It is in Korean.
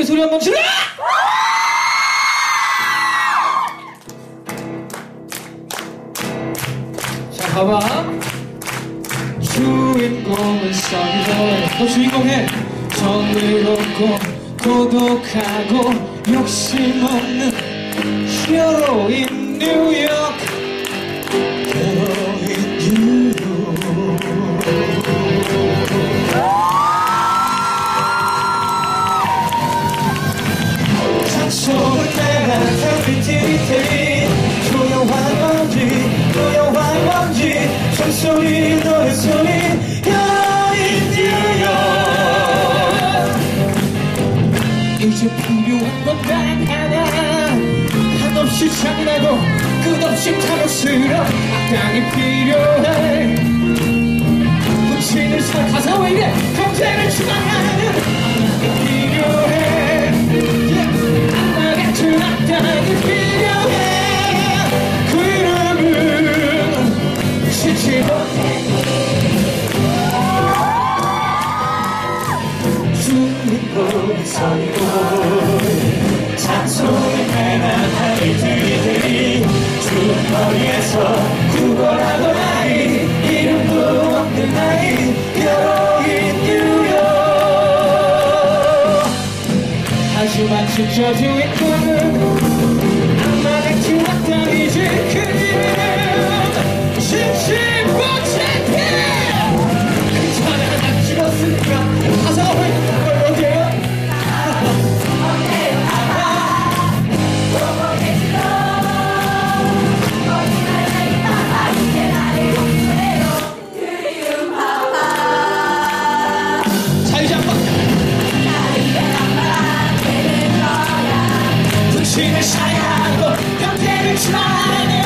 소리 한번 질러! 자, 봐봐. 주인공은 써니보이. 너 주인공 해. 정의롭고 고독하고 욕심 없는 히어로인 뉴욕. 히어로인 뉴욕. 장소를 따라 텔레비티리 조용한 먼지 종소리 노래소리 히어로인 뉴욕. 이제 필요한 건 단 하나. 한없이 장나고 끝없이 탐욕스러운 악당이 필요해. 붙이는 가사 왜 이래. 경쟁을 주장하는 악당이 필요해. 악마 같은 악당이 필요해. 그 이름은 지치 못해. 주인공은 써니보이. 장소에 가난한 일들이 주머니에서 구걸하던 아이. 이름도 없는 아이. 히어로인 뉴욕. 하지만 진짜 주인공은 악마 같은 악당이지. 그 이름 지치 못해. 괜찮아, 난 찍었으니까 가사가 왜 그걸 어디에요? 붙이는 사랑하고 경쟁을 추하는